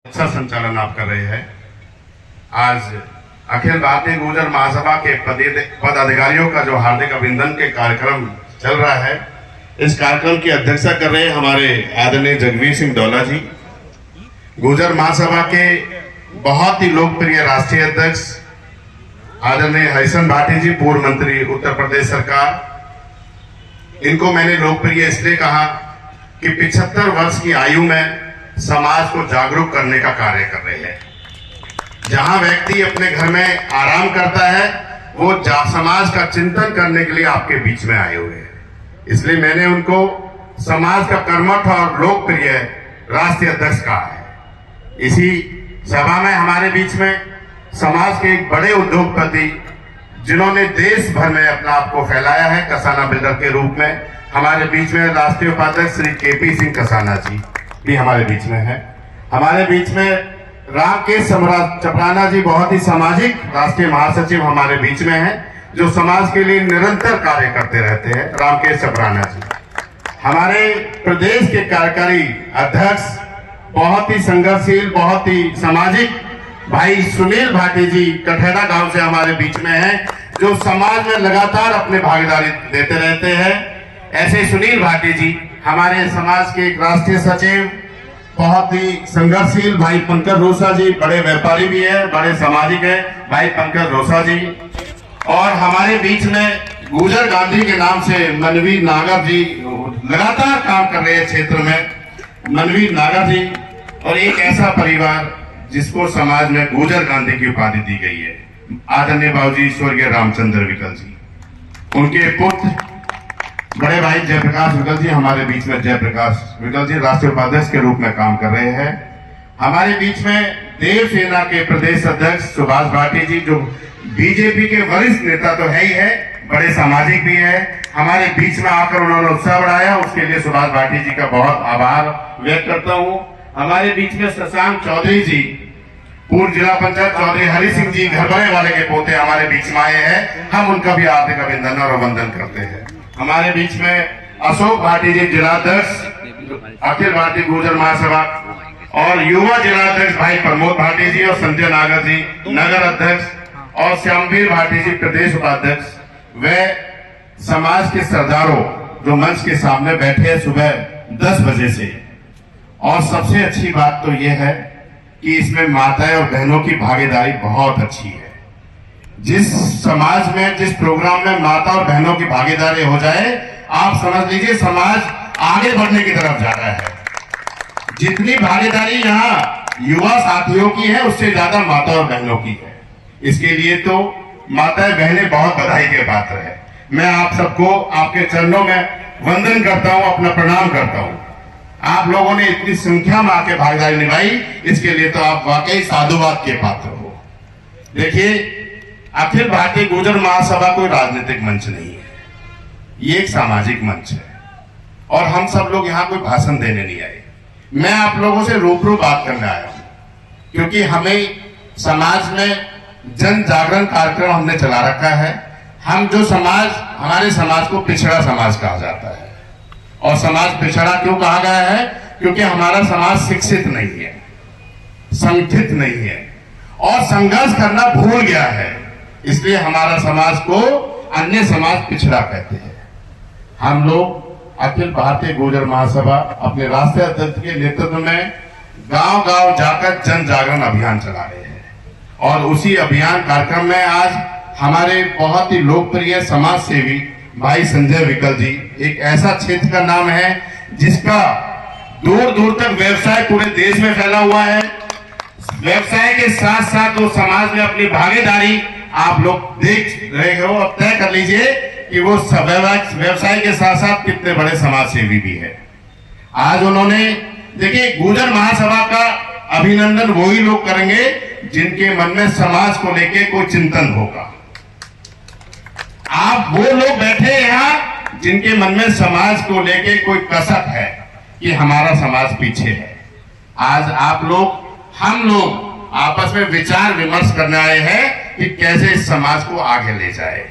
अच्छा संचालन आप कर रहे हैं। आज अखिल भारतीय गुर्जर महासभा के पदाधिकारियों का जो हार्दिक अभिनंदन के कार्यक्रम चल रहा है, इस कार्यक्रम की अध्यक्षता कर रहे हैं हमारे आदरणीय जगवीर सिंह डोला जी, गुर्जर महासभा के बहुत ही लोकप्रिय राष्ट्रीय अध्यक्ष आदरणीय हरिशन भाटी जी, पूर्व मंत्री उत्तर प्रदेश सरकार। इनको मैंने लोकप्रिय इसलिए कहा कि 75 वर्ष की आयु में समाज को जागरूक करने का कार्य कर रहे हैं। जहां व्यक्ति अपने घर में आराम करता है, वो समाज का चिंतन करने के लिए आपके बीच में आए हुए हैं। इसलिए मैंने उनको समाज का कर्मठ और लोकप्रिय राष्ट्रीय अध्यक्ष कहा है। इसी सभा में हमारे बीच में समाज के एक बड़े उद्योगपति, जिन्होंने देश भर में अपना आप को फैलाया है कसाना बिल्डर के रूप में, हमारे बीच में राष्ट्रीय उपाध्यक्ष श्री केपी सिंह कसाना जी भी हमारे बीच में है। हमारे बीच में रामकेश चपराना जी, बहुत ही सामाजिक राष्ट्रीय महासचिव हमारे बीच में है, जो समाज के लिए निरंतर कार्य करते रहते हैं, रामकेश चपराना जी। हमारे प्रदेश के कार्यकारी अध्यक्ष, बहुत ही संघर्षशील, बहुत ही सामाजिक भाई सुनील भाटी जी कठेड़ा गांव से हमारे बीच में हैं, जो समाज में लगातार अपने भागीदारी देते रहते हैं। ऐसे सुनील भाटी जी हमारे समाज के एक राष्ट्रीय सचिव, बहुत ही संघर्षशील भाई पंकज रोसा जी, बड़े व्यापारी भी है, बड़े सामाजिक है भाई पंकज रोसा जी। और हमारे बीच में गुर्जर गांधी के नाम से मनवीर नागर जी लगातार काम कर रहे हैं क्षेत्र में, मनवीर नागर जी। और एक ऐसा परिवार जिसको समाज में गुर्जर गांधी की उपाधि दी गई है, आदरणीय बाबूजी स्वर्गीय रामचंद्र विकल जी। उनके पुत्र बड़े भाई जयप्रकाश विकल जी हमारे बीच में, जयप्रकाश विकल जी राष्ट्रीय उपाध्यक्ष के रूप में काम कर रहे हैं। हमारे बीच में देव सेना के प्रदेश अध्यक्ष सुभाष भाटी जी, जो बीजेपी के वरिष्ठ नेता तो है ही है, बड़े सामाजिक भी है। हमारे बीच में आकर उन्होंने उत्साह बढ़ाया, उसके लिए सुभाष भाटी जी का बहुत आभार व्यक्त करता हूँ। हमारे बीच में शशांक चौधरी जी, पूर्व जिला पंचायत चौधरी हरि सिंह जी घरबड़े वाले के पोते हमारे बीच में आए हैं, हम उनका भी हार्दिक अभिनंदन और वंदन करते हैं। हमारे बीच में अशोक भाटी जी, जिलाध्यक्ष अखिल भारतीय गुर्जर महासभा, और युवा जिलाध्यक्ष भाई प्रमोद भाटी जी, और संजय नागर जी नगर अध्यक्ष, और श्यामवीर भाटी जी प्रदेश उपाध्यक्ष। वे समाज के सरदारों जो मंच के सामने बैठे हैं सुबह 10 बजे से। और सबसे अच्छी बात तो यह है कि इसमें माताएं और बहनों की भागीदारी बहुत अच्छी है। जिस समाज में, जिस प्रोग्राम में माता और बहनों की भागीदारी हो जाए, आप समझ लीजिए समाज आगे बढ़ने की तरफ जा रहा है। जितनी भागीदारी यहाँ युवा साथियों की है, उससे ज्यादा माता और बहनों की है। इसके लिए तो माताएं बहनें बहुत बधाई के पात्र है। मैं आप सबको आपके चरणों में वंदन करता हूँ, अपना प्रणाम करता हूँ। आप लोगों ने इतनी संख्या में आके भागीदारी निभाई, इसके लिए तो आप वाकई साधुवाद के पात्र हो। देखिए, अखिल भारतीय गुर्जर महासभा कोई राजनीतिक मंच नहीं है, ये एक सामाजिक मंच है। और हम सब लोग यहाँ कोई भाषण देने नहीं आए, मैं आप लोगों से रूबरू बात करने आया हूं, क्योंकि हमें समाज में जन जागरण कार्यक्रम हमने चला रखा है। हम जो समाज, हमारे समाज को पिछड़ा समाज कहा जाता है। और समाज पिछड़ा क्यों कहा गया है? क्योंकि हमारा समाज शिक्षित नहीं है, संगठित नहीं है और संघर्ष करना भूल गया है, इसलिए हमारा समाज को अन्य समाज पिछड़ा कहते हैं। हम लोग अखिल भारतीय गुर्जर महासभा अपने राष्ट्रीय अध्यक्ष के नेतृत्व में गांव गांव जाकर जन जागरण अभियान चला रहे हैं। और उसी अभियान कार्यक्रम में आज हमारे बहुत ही लोकप्रिय समाज सेवी भाई संजय विकल जी, एक ऐसा क्षेत्र का नाम है जिसका दूर दूर तक व्यवसाय पूरे देश में फैला हुआ है। व्यवसाय के साथ साथ वो समाज में अपनी भागीदारी आप लोग देख रहे हो, अब तय कर लीजिए कि वो व्यवसाय के साथ साथ कितने बड़े समाज सेवी भी है। आज उन्होंने, देखिए, गुर्जर महासभा का अभिनंदन वही लोग करेंगे जिनके मन में समाज को लेके कोई चिंतन होगा। आप वो लोग बैठे यहाँ जिनके मन में समाज को लेके कोई कसक है कि हमारा समाज पीछे है। आज आप लोग, हम लोग आपस में विचार विमर्श करने आए हैं कि कैसे इस समाज को आगे ले जाए।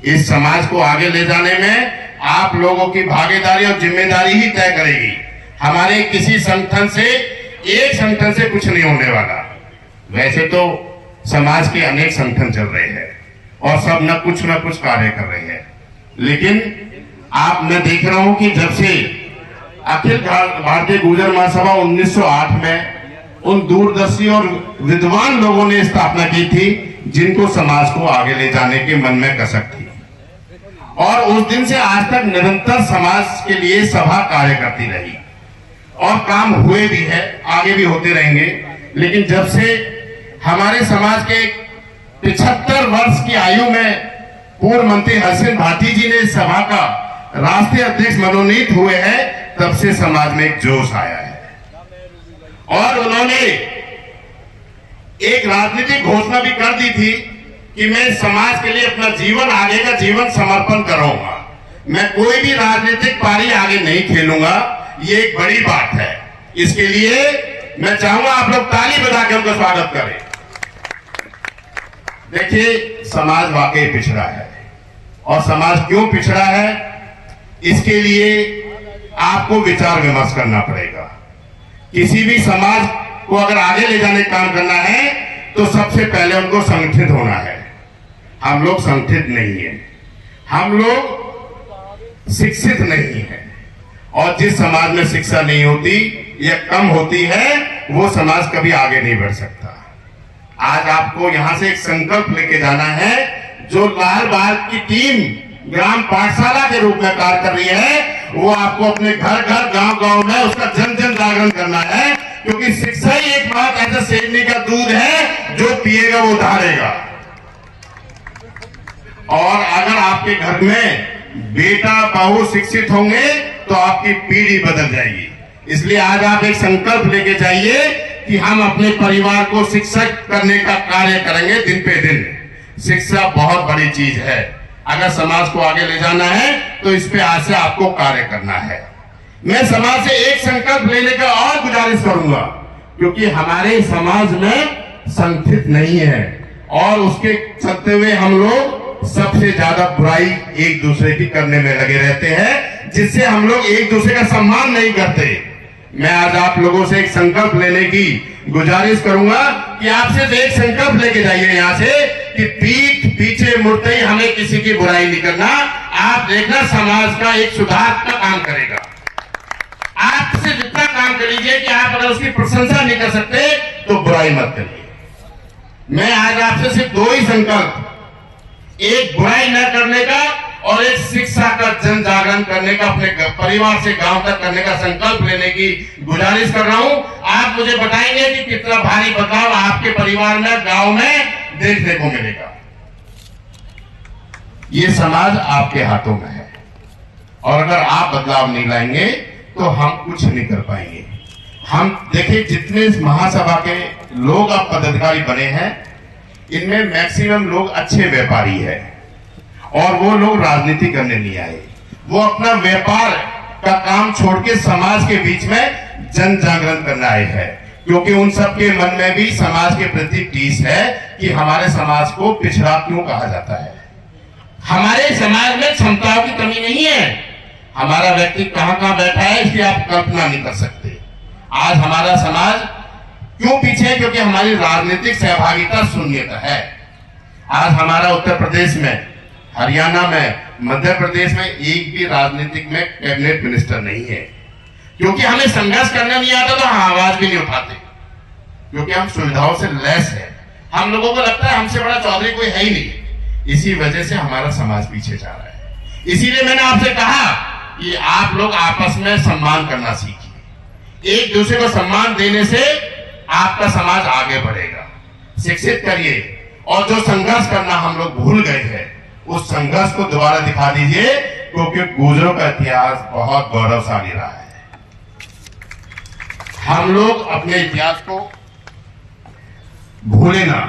इस समाज को आगे ले जाने में आप लोगों की भागीदारी और जिम्मेदारी ही तय करेगी। हमारे किसी संगठन से एक संगठन से कुछ नहीं होने वाला। वैसे तो समाज के अनेक संगठन चल रहे हैं और सब न कुछ कार्य कर रहे हैं, लेकिन आप मैं देख रहा हूं कि जब से अखिल भारतीय गुर्जर महासभा 1908 में उन दूरदर्शी और विद्वान लोगों ने स्थापना की थी जिनको समाज को आगे ले जाने के मन में कसक थी, और उस दिन से आज तक निरंतर समाज के लिए सभा कार्य करती रही और काम हुए भी है, आगे भी होते रहेंगे। लेकिन जब से हमारे समाज के 75 वर्ष की आयु में पूर्व मंत्री हरसिंह भाटी जी ने सभा का राष्ट्रीय अध्यक्ष मनोनीत हुए हैं, तब से समाज में एक जोश आया है और उन्होंने एक राजनीतिक घोषणा भी कर दी थी कि मैं समाज के लिए अपना जीवन, आगे का जीवन समर्पण करूंगा, मैं कोई भी राजनीतिक पारी आगे नहीं खेलूंगा। ये एक बड़ी बात है, इसके लिए मैं चाहूंगा आप लोग ताली बजा के उनका स्वागत करें। देखिए, समाज वाकई पिछड़ा है, और समाज क्यों पिछड़ा है इसके लिए आपको विचार विमर्श करना पड़ेगा। किसी भी समाज को अगर आगे ले जाने का काम करना है तो सबसे पहले उनको संगठित होना है। हम लोग संगठित नहीं है, हम लोग शिक्षित नहीं है, और जिस समाज में शिक्षा नहीं होती या कम होती है वो समाज कभी आगे नहीं बढ़ सकता। आज आपको यहां से एक संकल्प लेके जाना है, जो लाल बाग की टीम ग्राम पाठशाला के रूप में कार्य कर रही है, वो आपको अपने घर घर गांव गांव में उसका जन जन जागरण करना है, क्योंकि शिक्षा ही एक बात ऐसा शेरनी का दूध है, जो पिएगा वो धारेगा। और अगर आपके घर में बेटा बहू शिक्षित होंगे तो आपकी पीढ़ी बदल जाएगी। इसलिए आज आप एक संकल्प लेके जाइए कि हम अपने परिवार को शिक्षित करने का कार्य करेंगे दिन पे दिन। शिक्षा बहुत बड़ी चीज है, अगर समाज को आगे ले जाना है तो इस पे आज से आपको कार्य करना है। मैं समाज से एक संकल्प लेने का और गुजारिश करूंगा, क्योंकि हमारे समाज में संगठित नहीं है और उसके चलते हुए हम लोग सबसे ज्यादा बुराई एक दूसरे की करने में लगे रहते हैं, जिससे हम लोग एक दूसरे का सम्मान नहीं करते। मैं आज आप लोगों से एक संकल्प लेने की गुजारिश करूंगा कि आपसे एक संकल्प लेके जाइए यहाँ से कि पीठ पीछे मुड़ते ही हमें किसी की बुराई नहीं करना। आप देखना समाज का एक सुधार का काम करेगा। आपसे जितना काम कर लीजिए कि आप अगर उसकी प्रशंसा नहीं कर सकते तो बुराई मत करिए। मैं आज आपसे सिर्फ दो ही संकल्प, एक बुराई न करने का और एक शिक्षा का जन जागरण करने का, अपने परिवार से गांव तक करने का संकल्प लेने की गुजारिश कर रहा हूं। आप मुझे बताएंगे कि कितना भारी बदलाव आपके परिवार में, गांव में देखने को मिलेगा। ये समाज आपके हाथों में है, और अगर आप बदलाव नहीं लाएंगे तो हम कुछ नहीं कर पाएंगे। हम देखिए, जितने महासभा के लोग अब पदाधिकारी बने हैं, इनमें मैक्सिमम लोग अच्छे व्यापारी हैं, और वो लोग राजनीति करने नहीं आए। वो अपना व्यापार का काम छोड़ के समाज के बीच में जन जागरण करने आए हैं, क्योंकि उन सबके मन में भी समाज के प्रति टीस है कि हमारे समाज को पिछड़ा क्यों कहा जाता है। हमारे समाज में क्षमताओं की कमी नहीं है, हमारा व्यक्ति कहां कहां बैठा है इसकी आप कल्पना नहीं कर सकते। आज हमारा समाज क्यों पीछे है? क्योंकि हमारी राजनीतिक सहभागिता शून्यता है। आज हमारा उत्तर प्रदेश में, हरियाणा में, मध्य प्रदेश में एक भी राजनीतिक में कैबिनेट मिनिस्टर नहीं है, क्योंकि हमें संघर्ष करना नहीं आता तो हम आवाज भी नहीं उठाते, क्योंकि हम सुविधाओं से लैस है। हम लोगों को लगता है हमसे बड़ा चौधरी कोई है ही नहीं। इसी वजह से हमारा समाज पीछे जा रहा है। इसीलिए मैंने आपसे कहा कि आप लोग आपस में सम्मान करना सीखिए। एक दूसरे को सम्मान देने से आपका समाज आगे बढ़ेगा। शिक्षित करिए, और जो संघर्ष करना हम लोग भूल गए हैं उस संघर्ष को दोबारा दिखा दीजिए, क्योंकि गुर्जरों का इतिहास बहुत गौरवशाली रहा है। हम लोग अपने इतिहास को भूले ना,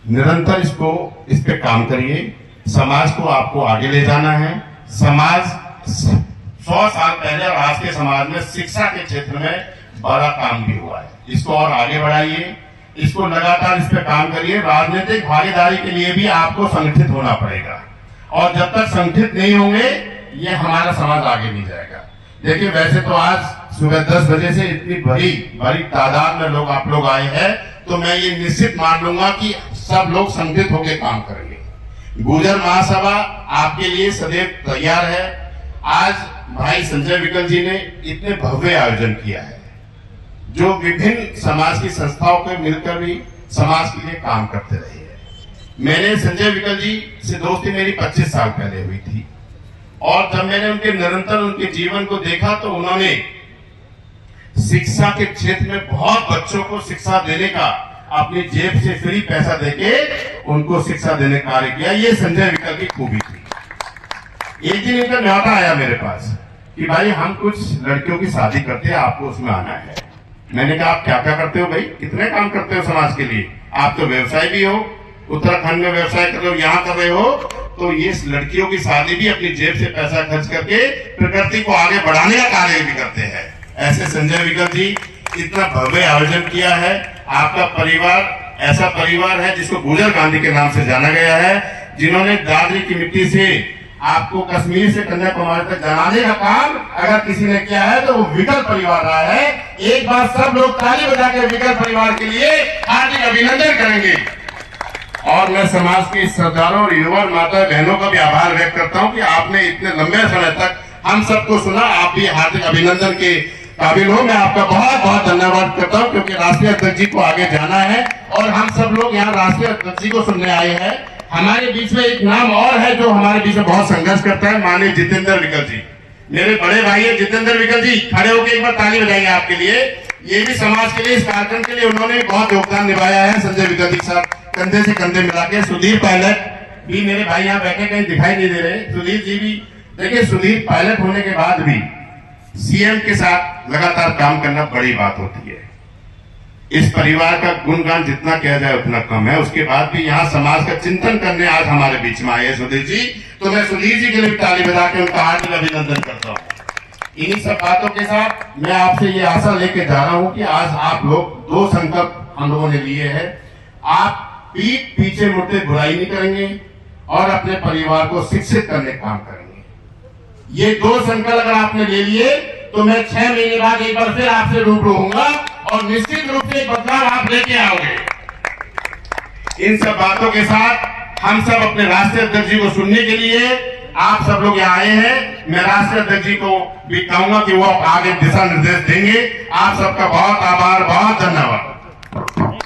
निरंतर इस पे काम करिए। समाज को आपको आगे ले जाना है। समाज 100 साल पहले और आज के समाज में शिक्षा के क्षेत्र में बड़ा काम भी हुआ है, इसको और आगे बढ़ाइए, इसको लगातार इस पे काम करिए। राजनीतिक भागीदारी के लिए भी आपको संगठित होना पड़ेगा, और जब तक संगठित नहीं होंगे ये हमारा समाज आगे नहीं जाएगा। देखिए, वैसे तो आज सुबह 10 बजे से इतनी बड़ी तादाद में लोग आप लोग आए हैं, तो मैं ये निश्चित मान लूंगा कि सब लोग संगठित होकर काम करेंगे। गुर्जर महासभा आपके लिए सदैव तैयार है। आज भाई संजय विकल जी ने इतने भव्य आयोजन किया है, जो विभिन्न समाज की संस्थाओं को मिलकर भी समाज के लिए काम करते रहे हैं। मैंने संजय विकल जी से दोस्ती मेरी 25 साल पहले हुई थी, और जब मैंने उनके जीवन को देखा तो उन्होंने शिक्षा के क्षेत्र में बहुत बच्चों को शिक्षा देने का, अपनी जेब से फ्री पैसा देके उनको शिक्षा देने का कार्य किया। ये संजय विकल की खूबी थी। एक दिन इनका न्योता आया मेरे पास कि भाई हम कुछ लड़कियों की शादी करते हैं, आपको उसमें आना है। मैंने कहा आप क्या क्या करते हो भाई, कितने काम करते हो समाज के लिए, आप तो व्यवसाय भी हो, उत्तराखंड में व्यवसाय कर रहे हो, यहाँ कर रहे हो, तो ये लड़कियों की शादी भी अपनी जेब से पैसा खर्च करके प्रकृति को आगे बढ़ाने का कार्य भी करते हैं। ऐसे संजय विकल जी इतना भव्य आयोजन किया है। आपका परिवार ऐसा परिवार है जिसको गुर्जर गांधी के नाम से जाना गया है, जिन्होंने दादरी की मिट्टी से आपको कश्मीर से कन्याकुमारी तक जलाने का काम अगर किसी ने किया है तो वो विकल परिवार रहा है। एक बार सब लोग ताली बजा के विकल परिवार के लिए हार्दिक अभिनंदन करेंगे। और मैं समाज के सरदारों और युवा माता बहनों का भी आभार व्यक्त करता हूं कि आपने इतने लंबे समय तक हम सबको सुना। आप भी हार्दिक अभिनंदन के काबिल हो। मैं आपका बहुत बहुत धन्यवाद करता हूं, क्योंकि राष्ट्रीय अध्यक्ष जी को आगे जाना है और हम सब लोग यहाँ राष्ट्रीय अध्यक्ष जी को सुनने आए हैं। हमारे बीच में एक नाम और है जो हमारे बीच में बहुत संघर्ष करता है, माननीय जितेंद्र विकल जी। मेरे बड़े भाई है जितेंद्र विकल जी, खड़े होकर एक बार ताली बजाएंगे आपके लिए। ये भी समाज के लिए, इस कार्यक्रम के लिए उन्होंने बहुत योगदान निभाया है। संजय विकल जी साहब कंधे से कंधे मिला के। सुधीर पायलट भी मेरे भाई यहाँ बैठे, कहीं दिखाई नहीं दे रहे। सुधीर जी भी देखिए, सुधीर पायलट होने के बाद भी सीएम के साथ लगातार काम करना बड़ी बात होती है। इस परिवार का गुणगान जितना किया जाए उतना कम है। उसके बाद भी यहाँ समाज का चिंतन करने आज हमारे बीच में आए हैं सुधीर जी, तो मैं सुधीर जी के लिए ताली बजा के उनका हार्दिक अभिनंदन करता हूँ। इन्हीं सब बातों के साथ मैं आपसे ये आशा लेके जा रहा हूँ कि आज आप लोग 2 संकल्प हम लोगों ने लिए हैं। आप पीठ पीछे मुड़ते बुराई नहीं करेंगे और अपने परिवार को शिक्षित करने का काम करेंगे। ये 2 संकल्प अगर आपने ले लिए तो मैं 6 महीने बाद एक बार फिर आपसे रूबरू होऊंगा और निश्चित रूप से बदलाव आप लेके आओगे। इन सब बातों के साथ हम सब अपने राष्ट्रीय अध्यक्ष जी को सुनने के लिए आप सब लोग यहाँ आए हैं। मैं राष्ट्रीय अध्यक्ष जी को भी कहूंगा कि वो आगे दिशा निर्देश देंगे। आप सबका बहुत आभार, बहुत धन्यवाद।